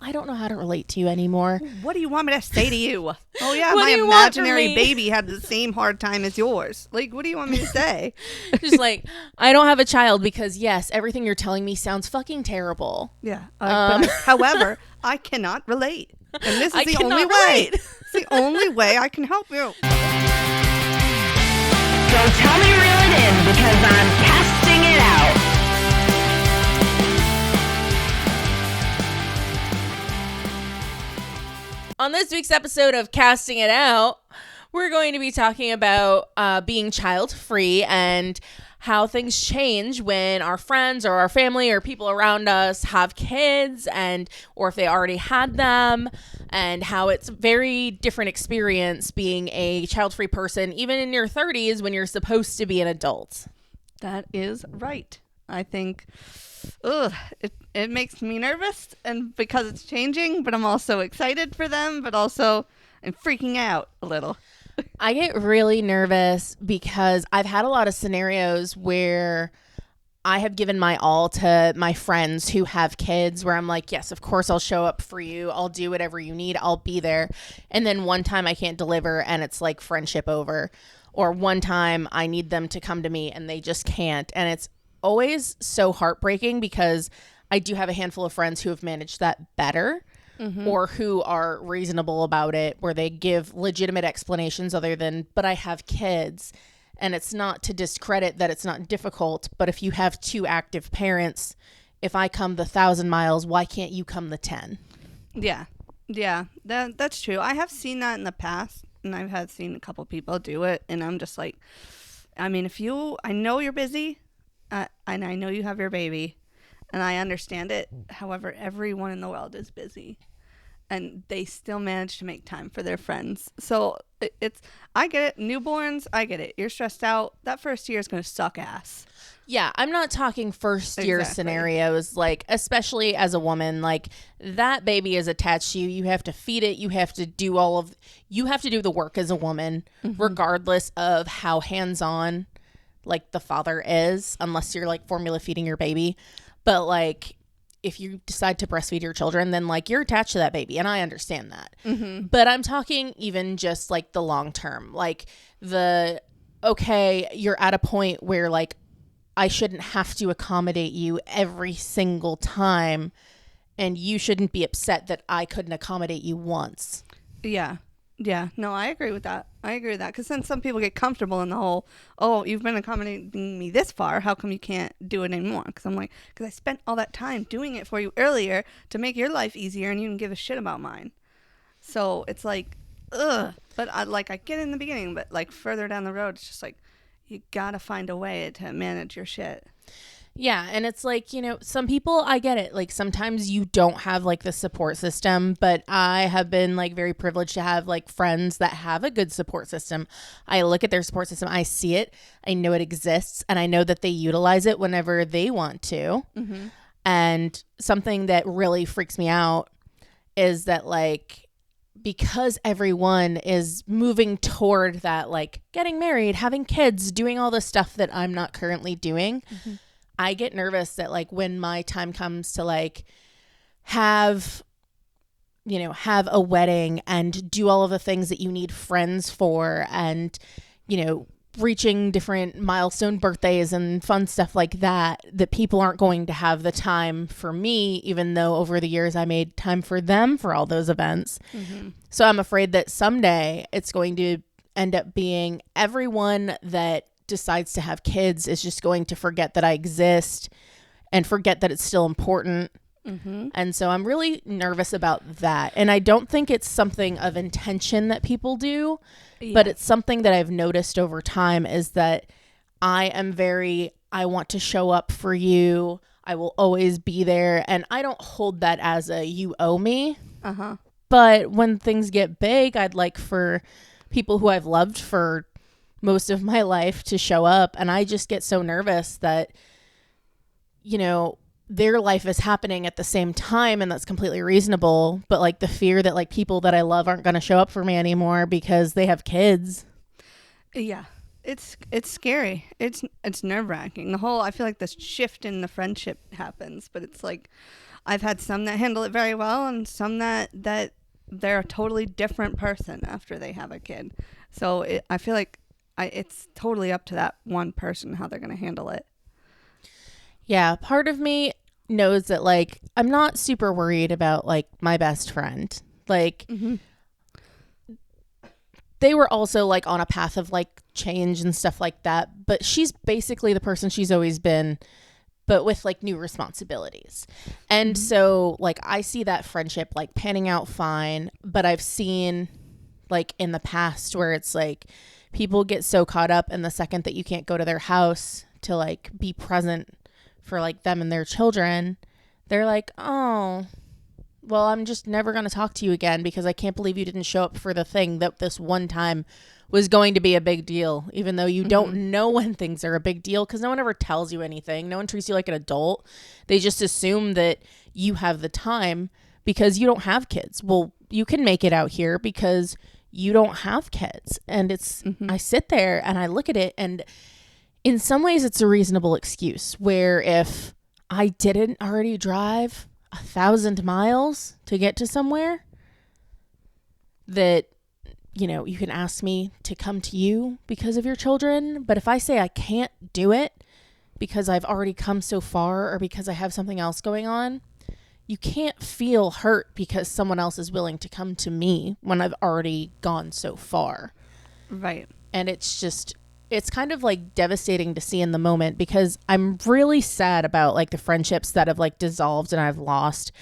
I don't know how to relate to you anymore. What do you want me to say to you? Oh, yeah, What my do you want from imaginary me? baby had the same hard time as yours. Like, what do you want me to say? Just like, I don't have a child because, yes, everything you're telling me sounds fucking terrible. Yeah. However, I cannot relate. And this is I the cannot only way. relate. It's the only way I can help you. So tell me reel it in because I'm casting it out. On this week's episode of Casting It Out, we're going to be talking about being child-free and how things change when our friends or our family or people around us have kids, and or if they already had them, and how it's a very different experience being a child-free person, even in your 30s when you're supposed to be an adult. That is right. I think it makes me nervous, and because it's changing, but I'm also excited for them, but also I'm freaking out a little. I get really nervous because I've had a lot of scenarios where I have given my all to my friends who have kids, where I'm like, yes, of course I'll show up for you. I'll do whatever you need. I'll be there. And then one time I can't deliver and it's like friendship over. Or one time I need them to come to me and they just can't. And it's always so heartbreaking because I do have a handful of friends who have managed that better. Mm-hmm. Or who are reasonable about it, where they give legitimate explanations other than, but I have kids. And it's not to discredit that it's not difficult, but if you have two active parents, if I come the 1,000 miles, why can't you come the 10? Yeah, that's true. I have seen that in the past, and I've seen a couple people do it, and I'm just like, I mean, I know you're busy, and I know you have your baby, and I understand it. However, everyone in the world is busy, and they still manage to make time for their friends. So I get it. Newborns, I get it. You're stressed out. That first year is going to suck ass. Yeah, I'm not talking first year scenarios, like, especially as a woman, like, that baby is attached to you. You have to feed it. You have to do the work as a woman, mm-hmm. regardless of how hands-on, like, the father is, unless you're, like, formula feeding your baby. But, like, if you decide to breastfeed your children, then, like, you're attached to that baby. And I understand that. Mm-hmm. But I'm talking even just, like, the long term. Like, you're at a point where, like, I shouldn't have to accommodate you every single time. And you shouldn't be upset that I couldn't accommodate you once. Yeah. Yeah, no, I agree with that. Because then some people get comfortable in the whole, oh, you've been accommodating me this far. How come you can't do it anymore? Because I'm like, because I spent all that time doing it for you earlier to make your life easier, and you didn't give a shit about mine. So it's like, ugh. But I get it in the beginning, but like further down the road, it's just like, you gotta find a way to manage your shit. Yeah, and it's like, some people, I get it. Like, sometimes you don't have, like, the support system, but I have been, like, very privileged to have, like, friends that have a good support system. I look at their support system, I see it, I know it exists, and I know that they utilize it whenever they want to. Mm-hmm. And something that really freaks me out is that, like, because everyone is moving toward that, like, getting married, having kids, doing all the stuff that I'm not currently doing, mm-hmm. I get nervous that, like, when my time comes to, like, have a wedding and do all of the things that you need friends for, and, reaching different milestone birthdays and fun stuff like that people aren't going to have the time for me, even though over the years I made time for them for all those events. Mm-hmm. So I'm afraid that someday it's going to end up being everyone that decides to have kids is just going to forget that I exist and forget that it's still important. Mm-hmm. And so I'm really nervous about that. And I don't think it's something of intention that people do, but it's something that I've noticed over time is that I want to show up for you. I will always be there. And I don't hold that as a you owe me. Uh-huh. But when things get big, I'd like for people who I've loved for most of my life to show up, and I just get so nervous that their life is happening at the same time, and that's completely reasonable, but like the fear that like people that I love aren't going to show up for me anymore because they have kids. Yeah, it's scary. It's nerve-wracking. I feel like this shift in the friendship happens, but it's like I've had some that handle it very well, and some that they're a totally different person after they have a kid. So I feel like it's totally up to that one person how they're going to handle it. Yeah, part of me knows that, like, I'm not super worried about, like, my best friend. Like, they were also, like, on a path of, like, change and stuff like that. But she's basically the person she's always been, but with, like, new responsibilities. And so, like, I see that friendship, like, panning out fine. But I've seen, like, in the past where it's, like, people get so caught up in the second that you can't go to their house to, like, be present for, like, them and their children. They're like, oh, well, I'm just never going to talk to you again because I can't believe you didn't show up for the thing that this one time was going to be a big deal, even though you don't know when things are a big deal because no one ever tells you anything. No one treats you like an adult. They just assume that you have the time because you don't have kids. Well, you can make it out here because you don't have kids. And it's, I sit there and I look at it, and in some ways it's a reasonable excuse where if I didn't already drive 1,000 miles to get to somewhere, that, you know, you can ask me to come to you because of your children. But if I say I can't do it because I've already come so far or because I have something else going on, you can't feel hurt because someone else is willing to come to me when I've already gone so far. Right. And it's just, it's kind of like devastating to see in the moment because I'm really sad about like the friendships that have like dissolved and I've lost.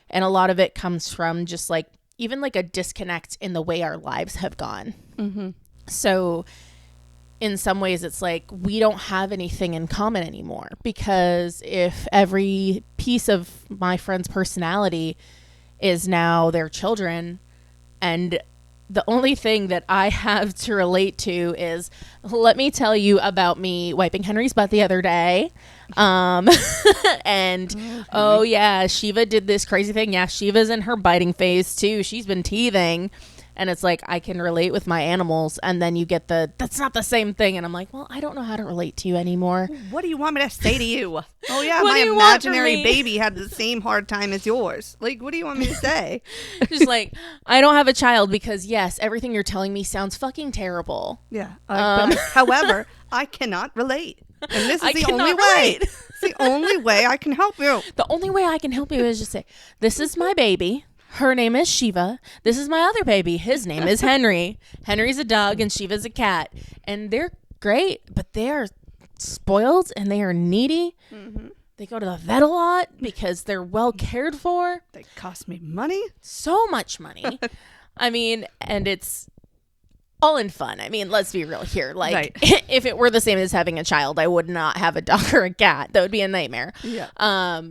And a lot of it comes from just like even like a disconnect in the way our lives have gone. So in some ways it's like we don't have anything in common anymore, because if every piece of my friend's personality is now their children, and the only thing that I have to relate to is, let me tell you about me wiping Henry's butt the other day. And oh yeah, Shiva did this crazy thing. Yeah, Shiva's in her biting phase too. She's been teething. And it's like, I can relate with my animals. And then you get that's not the same thing. And I'm like, well, I don't know how to relate to you anymore. What do you want me to say to you? Oh, yeah, What my do you want from imaginary me? baby had the same hard time as yours. Like, what do you want me to say? Just like, I don't have a child because, yes, everything you're telling me sounds fucking terrible. Yeah. However, I cannot relate. And this I is the cannot only way. relate. It's the only way I can help you. The only way I can help you is just say, this is my baby. Her name is Shiva. This is my other baby. His name is Henry. Henry's a dog and Shiva's a cat. And they're great, but they are spoiled and they are needy. They go to the vet a lot because they're well cared for. They cost me money. So much money. I mean, and it's all in fun. I mean, let's be real here. Like, Right. if it were the same as having a child, I would not have a dog or a cat. That would be a nightmare. Yeah.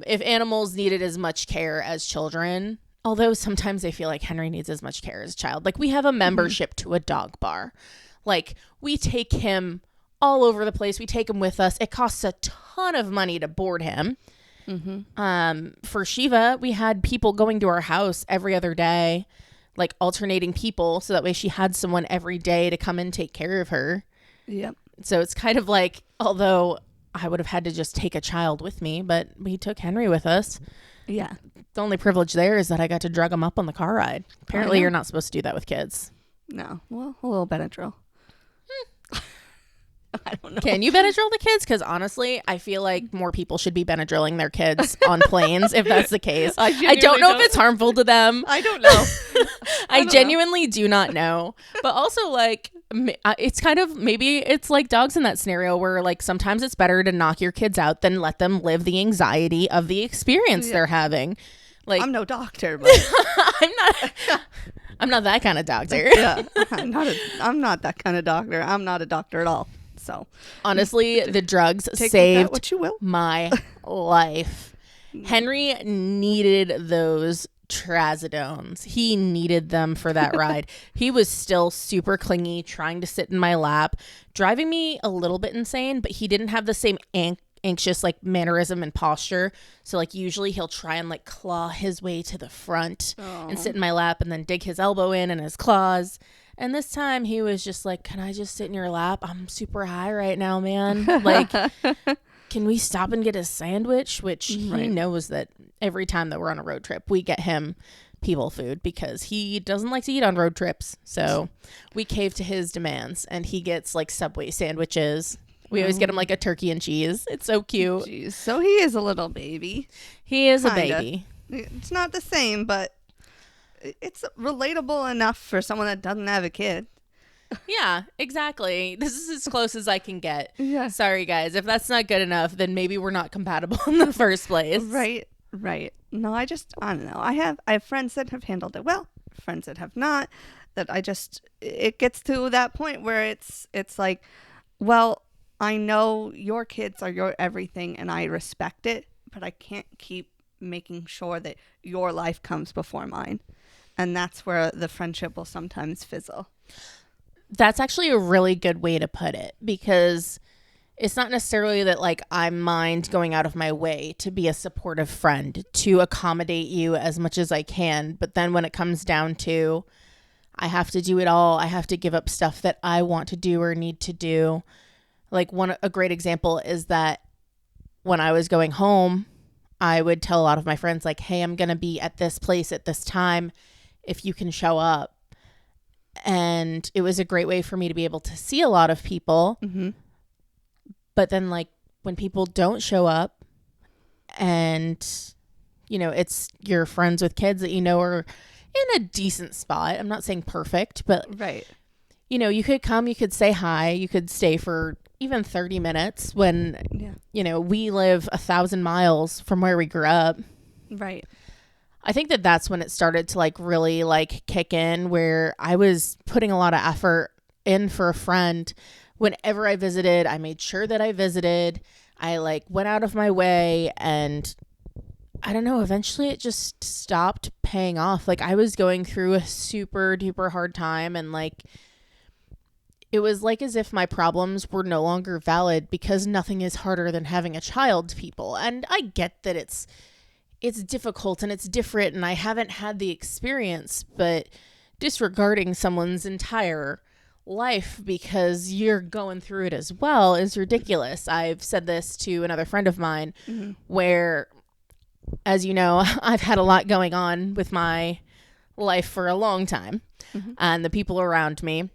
If animals needed as much care as children, although sometimes I feel like Henry needs as much care as a child. Like, we have a membership to a dog bar. Like, we take him all over the place. We take him with us. It costs a ton of money to board him. For Shiva, we had people going to our house every other day, like alternating people, so that way she had someone every day to come and take care of her. Yep. So it's kind of like, although I would have had to just take a child with me, but we took Henry with us. Yeah. The only privilege there is that I got to drug him up on the car ride. Apparently you're not supposed to do that with kids. No. Well, a little Benadryl. I don't know. Can you Benadryl the kids? Because honestly, I feel like more people should be Benadryling their kids on planes if that's the case. I don't know if it's harmful to them. I don't know. I genuinely do not know. But also, like, it's kind of, maybe it's like dogs in that scenario where, like, sometimes it's better to knock your kids out than let them live the anxiety of the experience they're having. Like, I'm no doctor, but I'm not that kind of doctor. yeah, I'm not that kind of doctor. I'm not a doctor at all. So honestly, the drugs take saved what you will. my life. Henry needed those trazodones. He needed them for that ride. He was still super clingy, trying to sit in my lap, driving me a little bit insane, but he didn't have the same anxious like mannerism and posture. So like usually he'll try and like claw his way to the front and sit in my lap and then dig his elbow in and his claws. And this time he was just like, can I just sit in your lap? I'm super high right now, man. Like, can we stop and get a sandwich? Which he knows that every time that we're on a road trip, we get him people food because he doesn't like to eat on road trips. So we cave to his demands, and he gets like Subway sandwiches. We always get him like a turkey and cheese. It's so cute. Jeez. So he is a little baby. He is Kinda. a baby. It's not the same, but it's relatable enough for someone that doesn't have a kid. Yeah, exactly. This is as close as I can get. Yeah. Sorry, guys. If that's not good enough, then maybe we're not compatible in the first place. Right. No, I don't know. I have friends that have handled it well, friends that have not. That it gets to that point where it's like, well, I know your kids are your everything and I respect it, but I can't keep making sure that your life comes before mine. And that's where the friendship will sometimes fizzle. That's actually a really good way to put it, because it's not necessarily that like I mind going out of my way to be a supportive friend, to accommodate you as much as I can. But then when it comes down to I have to do it all, I have to give up stuff that I want to do or need to do. Like a great example is that when I was going home, I would tell a lot of my friends like, hey, I'm going to be at this place at this time if you can show up. And it was a great way for me to be able to see a lot of people. Mm-hmm. But then like when people don't show up and, you know, it's your friends with kids that you know are in a decent spot. I'm not saying perfect, but right. You know, you could come, you could say hi, you could stay for even 30 minutes when, you know, we live 1,000 miles from where we grew up. Right. I think that that's when it started to like really like kick in, where I was putting a lot of effort in for a friend. Whenever I visited, I made sure that I visited. I like went out of my way, and I don't know, eventually it just stopped paying off. Like I was going through a super duper hard time, and like it was like as if my problems were no longer valid because nothing is harder than having a child to people. And I get that it's difficult and it's different and I haven't had the experience, but disregarding someone's entire life because you're going through it as well is ridiculous. I've said this to another friend of mine where, as you know, I've had a lot going on with my life for a long time and the people around me.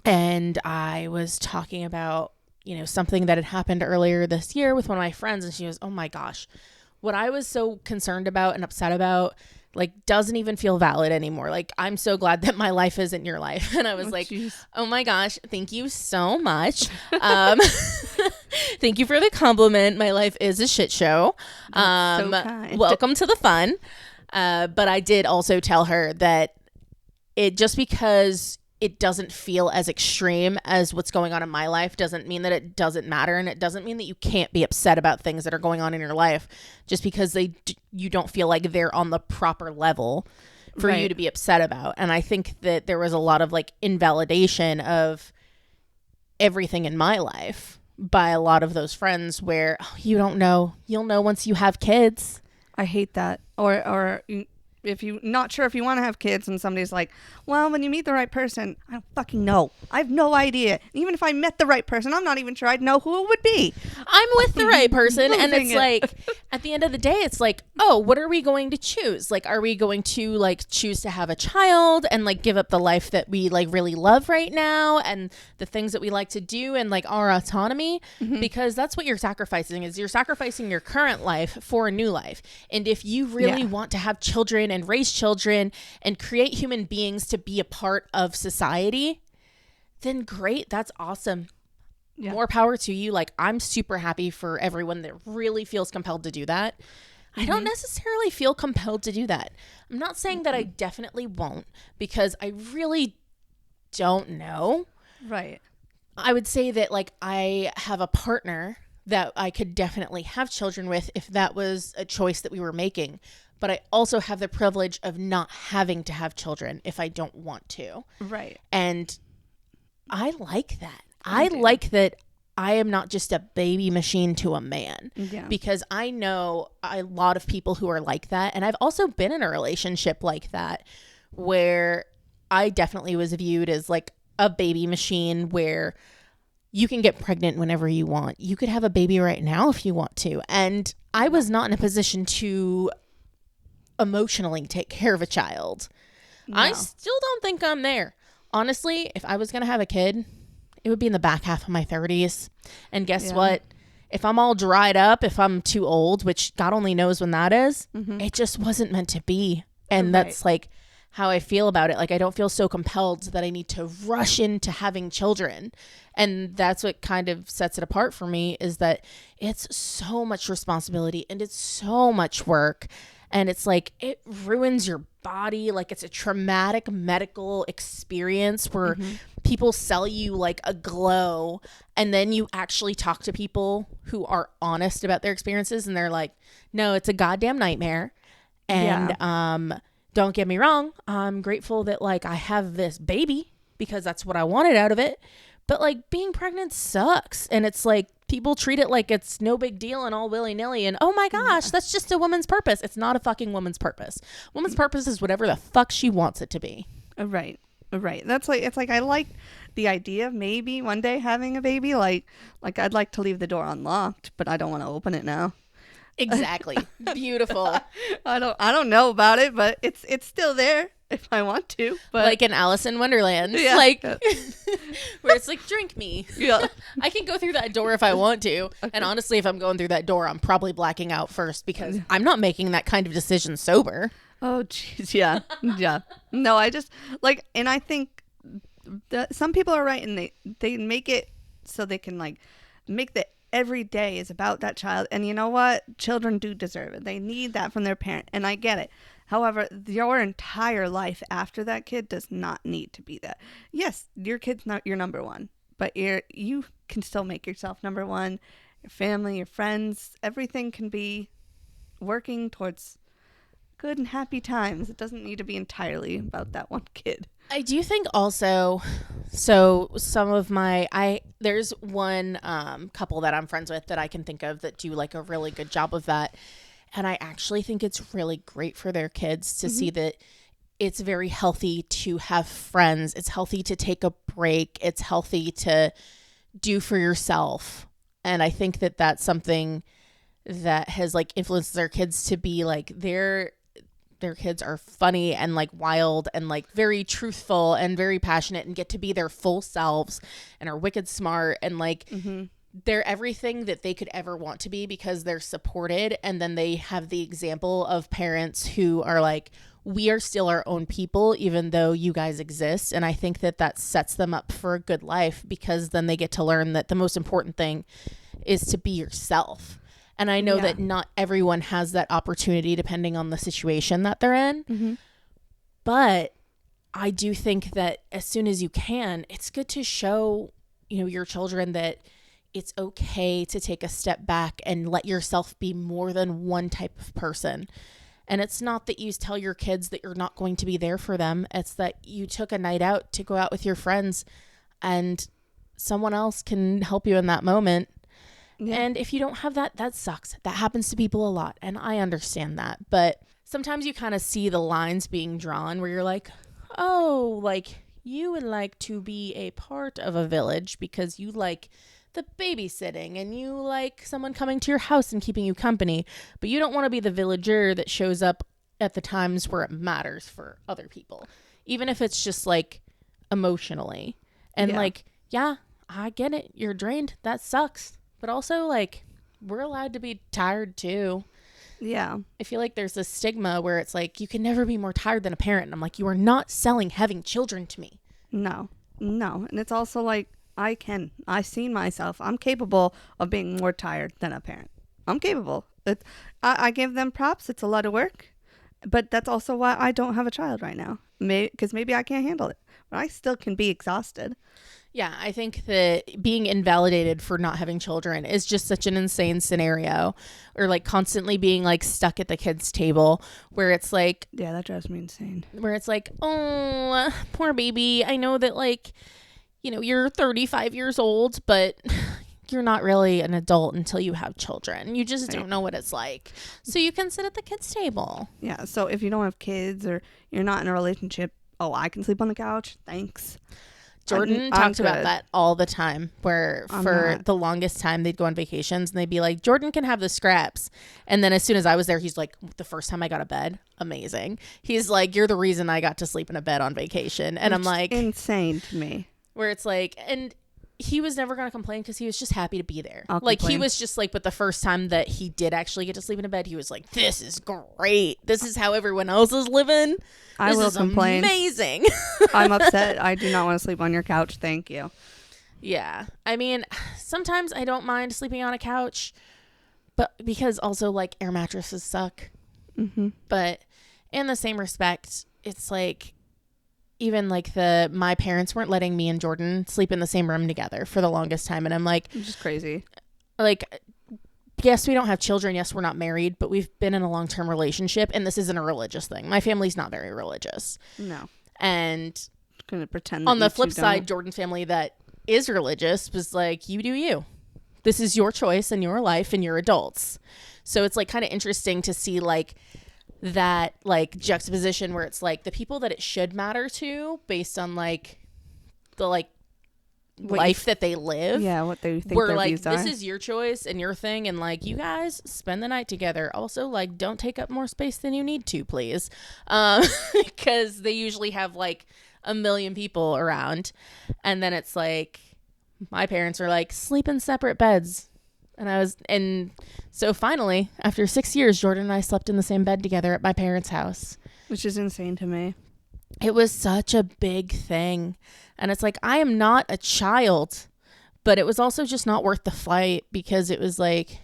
And I was talking about, you know, something that had happened earlier this year with one of my friends. And she was, oh my gosh, what I was so concerned about and upset about, like, doesn't even feel valid anymore. Like, I'm so glad that my life isn't your life. And I was oh my gosh, thank you so much. Thank you for the compliment. My life is a shit show. So kind. Welcome to the fun. But I did also tell her that it just because it doesn't feel as extreme as what's going on in my life doesn't mean that it doesn't matter. And it doesn't mean that you can't be upset about things that are going on in your life just because you don't feel like they're on the proper level for you to be upset about. And I think that there was a lot of like invalidation of everything in my life by a lot of those friends where you don't know, you'll know once you have kids. I hate that. Or if you're not sure if you want to have kids and somebody's like, well, when you meet the right person, I don't fucking know. I have no idea. Even if I met the right person, I'm not even sure I'd know who it would be. I'm with the right person. And it's like, at the end of the day, it's like, oh, what are we going to choose? Like, are we going to like choose to have a child and like give up the life that we like really love right now and the things that we like to do and like our autonomy? Because that's what you're sacrificing, is you're sacrificing your current life for a new life. And if you really want to have children and raise children and create human beings to be a part of society, then great. That's awesome. Yeah. More power to you. Like, I'm super happy for everyone that really feels compelled to do that. I don't necessarily feel compelled to do that. I'm not saying that I definitely won't, because I really don't know. Right. I would say that like I have a partner that I could definitely have children with if that was a choice that we were making. But I also have the privilege of not having to have children if I don't want to. Right. And I like that. I like that I am not just a baby machine to a man. Yeah. Because I know a lot of people who are like that. And I've also been in a relationship like that where I definitely was viewed as like a baby machine where you can get pregnant whenever you want. You could have a baby right now if you want to. And I was not in a position to emotionally take care of a child. No. I still don't think I'm there. Honestly, if I was going to have a kid, it would be in the back half of my 30s. And guess what? If I'm all dried up, if I'm too old, which God only knows when that is, it just wasn't meant to be. And that's like how I feel about it. Like, I don't feel so compelled that I need to rush into having children. And that's what kind of sets it apart for me, is that it's so much responsibility and it's so much work. And it's like, it ruins your body. Like, it's a traumatic medical experience where people sell you like a glow, and then you actually talk to people who are honest about their experiences, and they're like, no, it's a goddamn nightmare. And don't get me wrong, I'm grateful that like I have this baby because that's what I wanted out of it. But like, being pregnant sucks. And it's like, people treat it like it's no big deal and all willy-nilly. And oh my gosh, that's just a woman's purpose. It's not a fucking woman's purpose. Woman's purpose is whatever the fuck she wants it to be. Right. That's like, it's like, I like the idea of maybe one day having a baby. Like I'd like to leave the door unlocked, but I don't want to open it now. Exactly. Beautiful. I don't know about it, but it's still there if I want to. But like in Alice in Wonderland. Yeah. Like where it's like, drink me. Yeah. I can go through that door if I want to. Okay. And honestly, if I'm going through that door, I'm probably blacking out first because I'm not making that kind of decision sober. Oh, jeez. Yeah. Yeah. No, I just like, and I think that some people are right, and they make it so they can like make the every day is about that child. And you know what? Children do deserve it. They need that from their parent. And I get it. However, your entire life after that kid does not need to be that. Yes, your kid's not your number one, but you can still make yourself number one. Your family, your friends, everything can be working towards good and happy times. It doesn't need to be entirely about that one kid. I do think also, so some of there's one couple that I'm friends with that I can think of that do like a really good job of that. And I actually think it's really great for their kids to see that it's very healthy to have friends. It's healthy to take a break. It's healthy to do for yourself. And I think that that's something that has like influenced their kids to be like, their kids are funny and like wild and like very truthful and very passionate and get to be their full selves and are wicked smart and like they're everything that they could ever want to be because they're supported. And then they have the example of parents who are like, we are still our own people, even though you guys exist. And I think that that sets them up for a good life because then they get to learn that the most important thing is to be yourself. And I know that not everyone has that opportunity depending on the situation that they're in. But I do think that as soon as you can, it's good to show, your children that it's okay to take a step back and let yourself be more than one type of person. And it's not that you tell your kids that you're not going to be there for them. It's that you took a night out to go out with your friends and someone else can help you in that moment. Yeah. And if you don't have that, that sucks. That happens to people a lot. And I understand that. But sometimes you kind of see the lines being drawn where you're like, oh, like you would like to be a part of a village because you like the babysitting and you like someone coming to your house and keeping you company. But you don't want to be the villager that shows up at the times where it matters for other people, even if it's just like emotionally. And like, yeah, I get it. You're drained. That sucks. But also, like, we're allowed to be tired, too. Yeah. I feel like there's this stigma where it's like, you can never be more tired than a parent. And I'm like, you are not selling having children to me. No. And it's also like, I've seen myself. I'm capable of being more tired than a parent. I'm capable. I give them props. It's a lot of work. But that's also why I don't have a child right now. Because maybe I can't handle it. But I still can be exhausted. Yeah, I think that being invalidated for not having children is just such an insane scenario, or like constantly being like stuck at the kids' table where it's like, yeah, that drives me insane. Where it's like, oh, poor baby. I know that like, you're 35 years old, but you're not really an adult until you have children. You just don't know what it's like. So you can sit at the kids' table. Yeah. So if you don't have kids or you're not in a relationship, I can sleep on the couch. Thanks. Jordan I'm talked about good. that all the time, where I'm for not. the longest time they'd go on vacations and they'd be like, Jordan can have the scraps. And then as soon as I was there, he's like, the first time I got a bed, amazing. He's like, you're the reason I got to sleep in a bed on vacation. And I'm Which is like, insane to me. where it's like, and he was never going to complain because he was just happy to be there. I'll Like, he complain. was just like, but the first time that he did actually get to sleep in a bed, he was like, this is great. This is how everyone else is living. I This will is complain. amazing. I'm upset. I do not want to sleep on your couch. Thank you. Yeah. I mean, sometimes I don't mind sleeping on a couch, but because also like air mattresses suck. Mm-hmm. But in the same respect, it's like even like my parents weren't letting me and Jordan sleep in the same room together for the longest time. And I'm like, Which is crazy. Yes, we don't have children. Yes, we're not married, but we've been in a long-term relationship. And this isn't a religious thing. My family's not very religious. No. And Gonna pretend that on the you flip two side, don't. Jordan's family that is religious was like, you do you. This is your choice and your life and you're adults. So it's like kind of interesting to see like that like juxtaposition where it's like the people that it should matter to based on like the like life that they live. Yeah, what they think We're their like, views this are. is your choice and your thing, and like, you guys spend the night together. Also, like, don't take up more space than you need to, please, because they usually have like a million people around, and then it's like, my parents are like, sleep in separate beds, and so finally, after 6 years, Jordan and I slept in the same bed together at my parents' house. Which is insane to me. It was such a big thing. And it's like, I am not a child, but it was also just not worth the fight because it was like,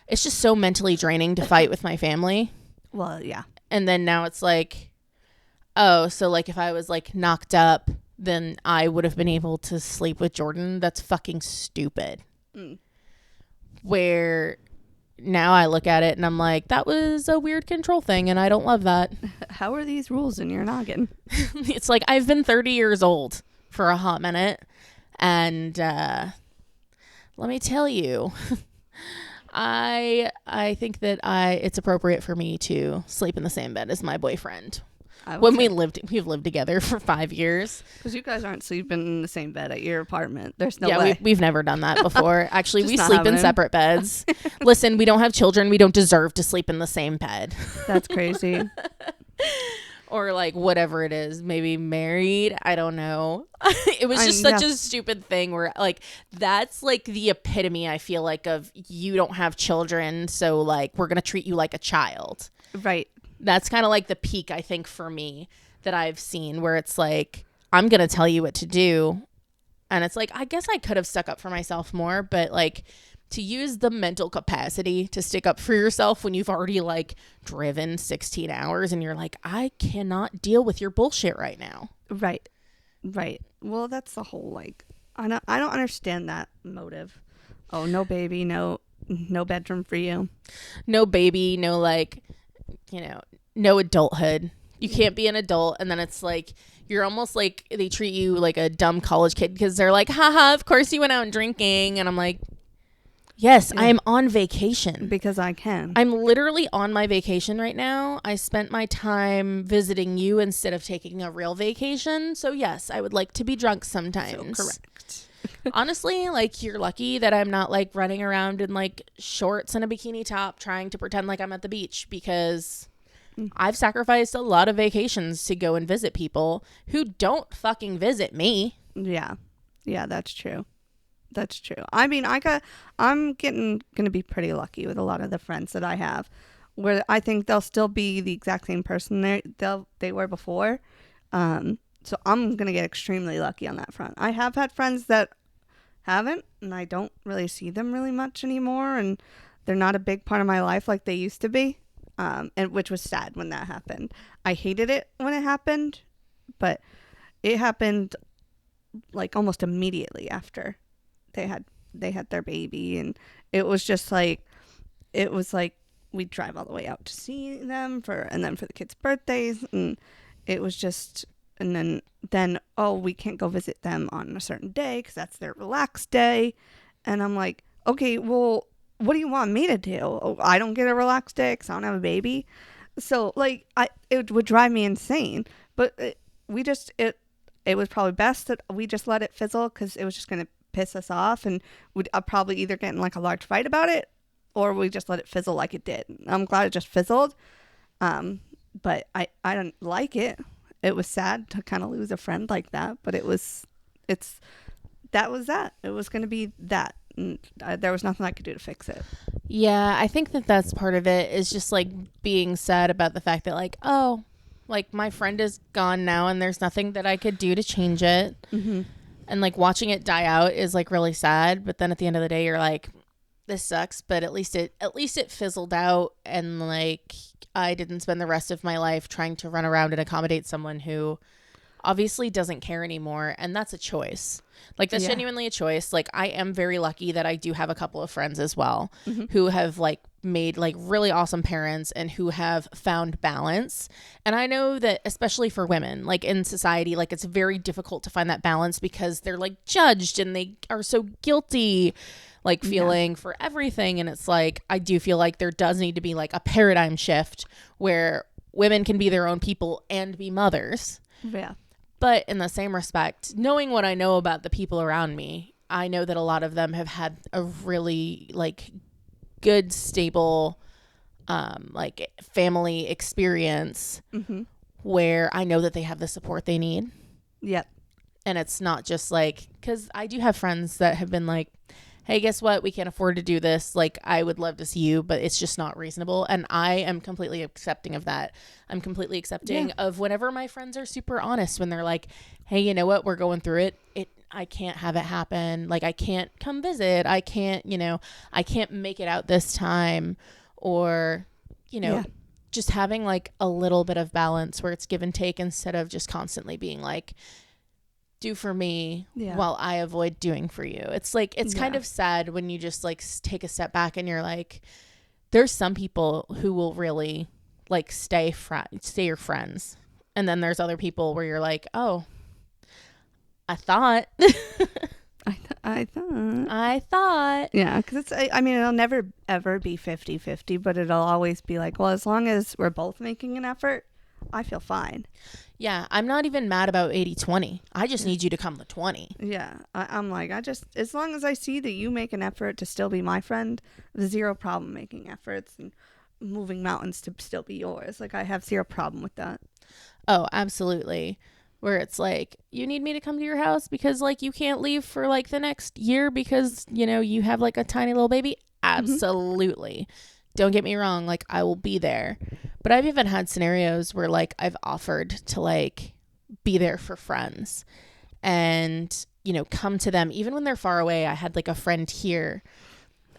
it's just so mentally draining to fight with my family. Well, yeah. And then now it's like, oh, so like if I was like knocked up, then I would have been able to sleep with Jordan. That's fucking stupid. Where now I look at it and I'm like, that was a weird control thing and I don't love that. How are these rules in your noggin? It's like, I've been 30 years old for a hot minute. And let me tell you, I think that it's appropriate for me to sleep in the same bed as my boyfriend. When we've lived together for 5 years. Because you guys aren't sleeping in the same bed at your apartment. There's no Yeah, way. we've never done that before. Actually, Just we not sleep in happening. separate beds. Listen, we don't have children. We don't deserve to sleep in the same bed. That's crazy. Or like whatever it is, maybe married. I don't know. It was just Yeah. such a stupid thing where like that's like the epitome, I feel like, of you don't have children, so like we're gonna treat you like a child. Right. That's kind of like the peak, I think, for me that I've seen, where it's like, I'm gonna tell you what to do. And it's like, I guess I could have stuck up for myself more, but like to use the mental capacity to stick up for yourself when you've already like driven 16 hours and you're like, I cannot deal with your bullshit right now. Right. Right. Well, that's the whole like I don't understand that motive. Oh, no baby, no bedroom for you. No baby, no like, you know, no adulthood. You can't be an adult. And then it's like, you're almost like they treat you like a dumb college kid because they're like, haha, of course you went out drinking. And I'm like, yes, Yeah. I am on vacation. Because I can. I'm literally on my vacation right now. I spent my time visiting you instead of taking a real vacation. So yes, I would like to be drunk sometimes. So correct. Honestly, like, you're lucky that I'm not like running around in like shorts and a bikini top trying to pretend like I'm at the beach, because I've sacrificed a lot of vacations to go and visit people who don't fucking visit me. Yeah. Yeah, that's true. That's true. I mean, I'm gonna be pretty lucky with a lot of the friends that I have, where I think they'll still be the exact same person they were before. So I'm gonna get extremely lucky on that front. I have had friends that haven't, and I don't really see them really much anymore, and they're not a big part of my life like they used to be. And which was sad when that happened. I hated it when it happened, but it happened like almost immediately after they had their baby, and it was like we'd drive all the way out to see them for the kids' birthdays, and it was just, and then oh, we can't go visit them on a certain day because that's their relaxed day, and I'm like, okay, well, what do you want me to do? Oh, I don't get a relaxed day because I don't have a baby. So like it would drive me insane, but it was probably best that we just let it fizzle because it was just going to piss us off, and we'd probably either get in like a large fight about it, or we just let it fizzle like it did. I'm glad it just fizzled. But I don't like it. It was sad to kind of lose a friend like that, but that was that. It was going to be that. And there was nothing I could do to fix it. Yeah, I think that that's part of it, is just like being sad about the fact that like, oh, like my friend is gone now and there's nothing that I could do to change it. Mm-hmm. And like watching it die out is like really sad. But then at the end of the day, you're like, this sucks, but at least it fizzled out, and like I didn't spend the rest of my life trying to run around and accommodate someone who obviously doesn't care anymore. And that's a choice. Like that's genuinely a choice. Like I am very lucky that I do have a couple of friends as well who have like made like really awesome parents and who have found balance. And I know that especially for women, like in society, like it's very difficult to find that balance because they're like judged and they are so guilty, like feeling for everything. And it's like, I do feel like there does need to be like a paradigm shift where women can be their own people and be mothers. Yeah. But in the same respect, knowing what I know about the people around me, I know that a lot of them have had a really like good, stable, like family experience where I know that they have the support they need. Yep. And it's not just like, because I do have friends that have been like, hey, guess what? We can't afford to do this. Like, I would love to see you, but it's just not reasonable. And I am completely accepting of that. I'm completely accepting of whenever my friends are super honest when they're like, hey, you know what? We're going through it. I can't have it happen. Like, I can't come visit. I can't, I can't make it out this time. Or, just having like a little bit of balance where it's give and take instead of just constantly being like, do for me while I avoid doing for you. It's like, it's kind of sad when you just like take a step back and you're like, there's some people who will really like stay your friends. And then there's other people where you're like, oh, I thought. I thought. Yeah, because it'll never ever be 50-50, but it'll always be like, well, as long as we're both making an effort, I feel fine. Yeah, I'm not even mad about 80-20. I just need you to come to 20. Yeah, I'm like, as long as I see that you make an effort to still be my friend, zero problem making efforts and moving mountains to still be yours. Like, I have zero problem with that. Oh, absolutely. Where it's like, you need me to come to your house because like you can't leave for like the next year because, you have like a tiny little baby. Absolutely. Don't get me wrong. Like, I will be there. But I've even had scenarios where like I've offered to like be there for friends and, come to them even when they're far away. I had like a friend here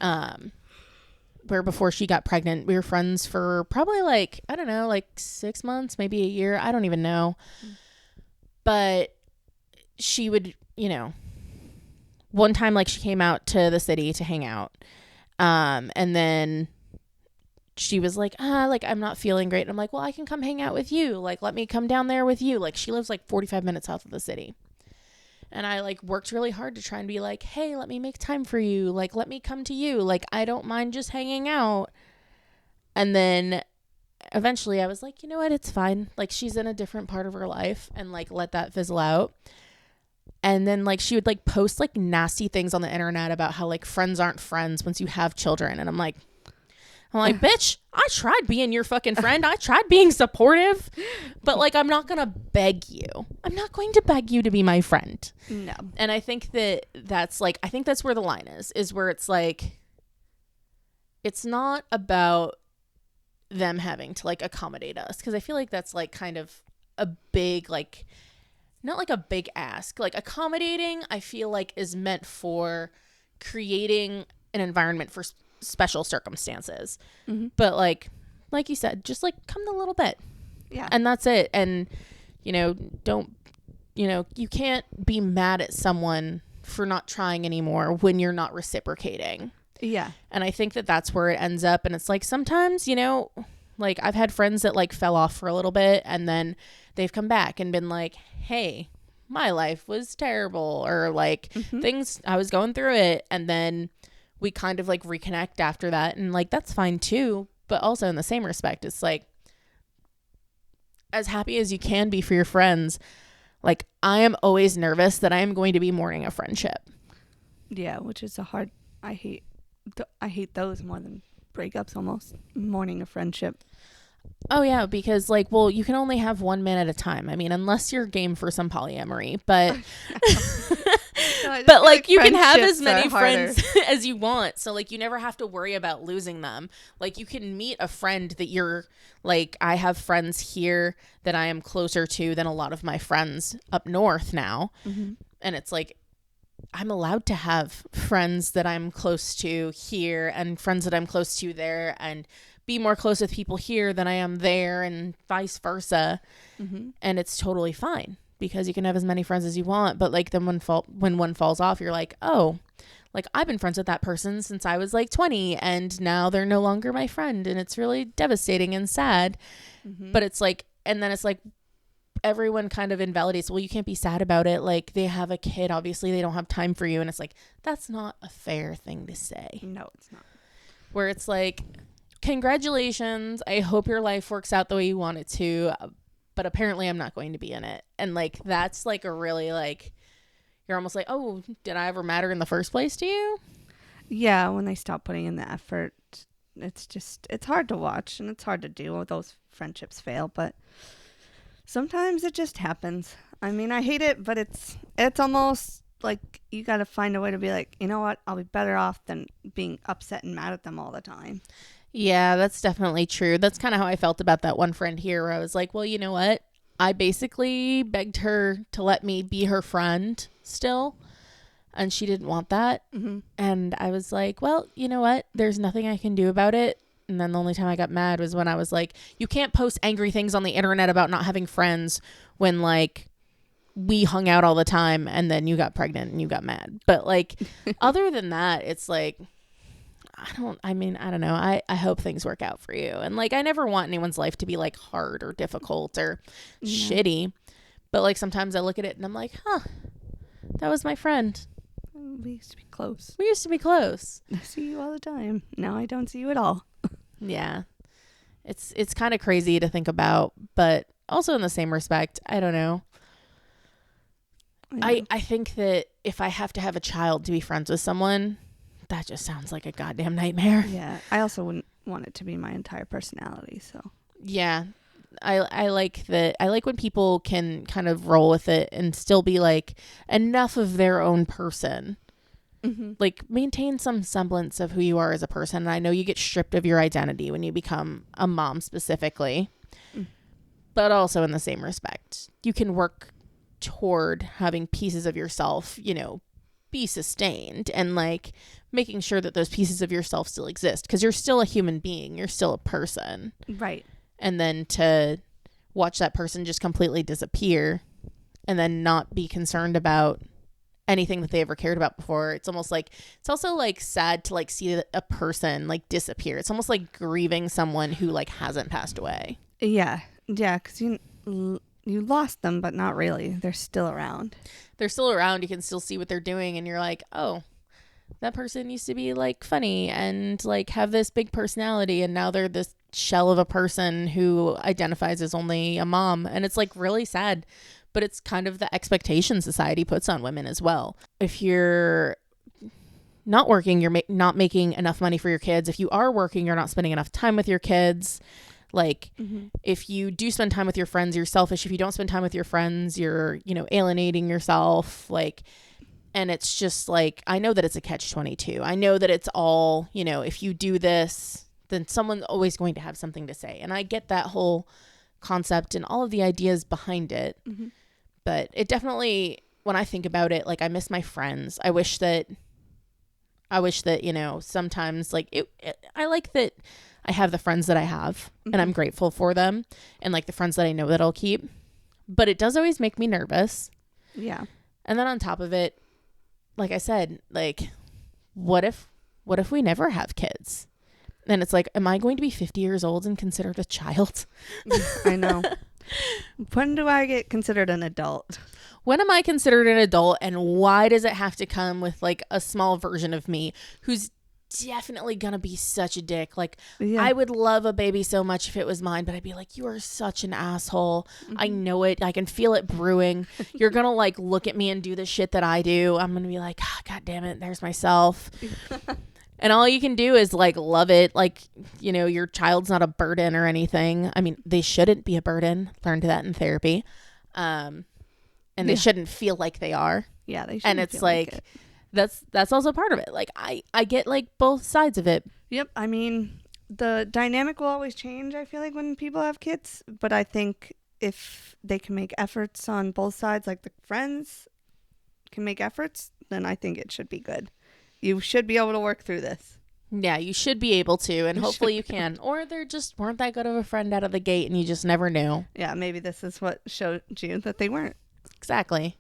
where before she got pregnant, we were friends for probably like, I don't know, like 6 months, maybe a year. I don't even know. But she would, one time like she came out to the city to hang out. And then she was like, I'm not feeling great. And I'm like, well, I can come hang out with you. Like, let me come down there with you. Like, she lives like 45 minutes south of the city. And I like worked really hard to try and be like, hey, let me make time for you. Like, let me come to you. Like, I don't mind just hanging out. And then eventually I was like, you know what? It's fine. Like, she's in a different part of her life, and like, let that fizzle out. And then like, she would like post like nasty things on the internet about how like friends aren't friends once you have children. And I'm like, bitch, I tried being your fucking friend. I tried being supportive, but like, I'm not going to beg you. I'm not going to beg you to be my friend. No. And I think that's like, I think that's where the line is where it's like, it's not about them having to like accommodate us. Cause I feel like that's like kind of a big, like, not like a big ask. Like, accommodating, I feel like is meant for creating an environment for special circumstances. But like you said, just like come a little bit. Yeah. And that's it. And, you can't be mad at someone for not trying anymore when you're not reciprocating. Yeah. And I think that that's where it ends up. And it's like, sometimes, like I've had friends that like fell off for a little bit and then they've come back and been like, hey, my life was terrible, or like things, I was going through it. And then we kind of like reconnect after that. And like, that's fine too. But also in the same respect, it's like, as happy as you can be for your friends, Like, I am always nervous that I am going to be mourning a friendship. Yeah, which is I hate those more than breakups almost. Mourning a friendship. Oh, yeah, because, like, well, you can only have one man at a time. I mean, unless you're game for some polyamory, but... No, but, like, you can have as friendships many are harder. friends as you want. So, like, you never have to worry about losing them. Like, you can meet a friend that you're, like, I have friends here that I am closer to than a lot of my friends up north now. Mm-hmm. And it's like, I'm allowed to have friends that I'm close to here and friends that I'm close to there and be more close with people here than I am there and vice versa. Mm-hmm. And it's totally fine because you can have as many friends as you want. But like then when one falls off, you're like, oh, like I've been friends with that person since I was like 20 and now they're no longer my friend. And it's really devastating and sad. Mm-hmm. But it's like, and then it's like, everyone kind of invalidates, well, you can't be sad about it. Like they have a kid, obviously they don't have time for you. And it's like, that's not a fair thing to say. No, it's not. Where it's like, congratulations, I hope your life works out the way you want it to, but apparently I'm not going to be in it. And like, that's like a really like, you're almost like, oh, did I ever matter in the first place to you? Yeah, when they stop putting in the effort, it's hard to watch and it's hard to do when those friendships fail, but sometimes it just happens. I mean, I hate it, but it's almost like you got to find a way to be like, you know what? I'll be better off than being upset and mad at them all the time. Yeah, that's definitely true. That's kind of how I felt about that one friend here where I was like, well, you know what? I basically begged her to let me be her friend still, and she didn't want that. Mm-hmm. And I was like, well, you know what? There's nothing I can do about it. And then the only time I got mad was when I was like, you can't post angry things on the internet about not having friends when like we hung out all the time and then you got pregnant and you got mad. But like, other than that, it's like, I don't know. I hope things work out for you. And like, I never want anyone's life to be like hard or difficult or shitty. But like, sometimes I look at it and I'm like, huh, that was my friend. We used to be close. We used to be close. I see you all the time. Now I don't see you at all. Yeah. It's kind of crazy to think about, but also in the same respect, I don't know. I think that if I have to have a child to be friends with someone, that just sounds like a goddamn nightmare. Yeah. I also wouldn't want it to be my entire personality, so. Yeah. I like that. I like when people can kind of roll with it and still be like enough of their own person. Mm-hmm. Like maintain some semblance of who you are as a person. And I know you get stripped of your identity when you become a mom specifically, but also in the same respect, you can work toward having pieces of yourself, you know, be sustained and like making sure that those pieces of yourself still exist because you're still a human being. You're still a person. Right. And then to watch that person just completely disappear and then not be concerned about anything that they ever cared about before. It's almost like, it's also like sad to like see a person like disappear. It's almost like grieving someone who like hasn't passed away. Yeah. Yeah. Because you lost them, but not really. They're still around. They're still around. You can still see what they're doing. And you're like, oh, that person used to be like funny and like have this big personality. And now they're this shell of a person who identifies as only a mom. And it's like really sad. But it's kind of the expectation society puts on women as well. If you're not working, you're not making enough money for your kids. If you are working, you're not spending enough time with your kids. Like, if you do spend time with your friends, you're selfish. If you don't spend time with your friends, you're, you know, alienating yourself. Like, and it's just like, I know that it's a catch-22. I know that it's all, you know, if you do this, then someone's always going to have something to say. And I get that whole concept and all of the ideas behind it. Mm-hmm. But it definitely, when I think about it, like I miss my friends. I wish that, you know, sometimes like I like that I have the friends that I have and I'm grateful for them and like the friends that I know that I'll keep. But it does always make me nervous. Yeah. And then on top of it, like I said, like what if we never have kids? And it's like, am I going to be 50 years old and considered a child? I know. When do I get considered an adult? When am I considered an adult, and why does it have to come with like a small version of me who's definitely gonna be such a dick. Like, Yeah. I would love a baby so much if it was mine, but I'd be like, you are such an asshole. I know it. I can feel it brewing. You're gonna like look at me and do the shit that I do. I'm gonna be like, God damn it, there's myself. And all you can do is like love it. Like, you know, your child's not a burden or anything. I mean, they shouldn't be a burden. Learned that in therapy. And they shouldn't feel like they are. Yeah, they should. And it's like that's also part of it. Like I get like both sides of it. Yep. I mean, the dynamic will always change, I feel like, when people have kids. But I think if they can make efforts on both sides, like the friends can make efforts, then I think it should be good. You should be able to work through this. Yeah, you should be able to, and hopefully you can. Or they just weren't that good of a friend out of the gate and you just never knew. Yeah, maybe this is what showed you that they weren't. Exactly.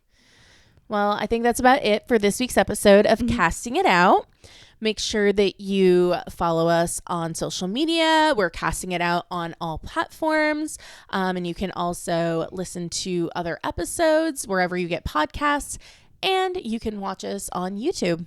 Well, I think that's about it for this week's episode of Casting It Out. Make sure that you follow us on social media. We're casting it out on all platforms. And you can also listen to other episodes wherever you get podcasts. And you can watch us on YouTube.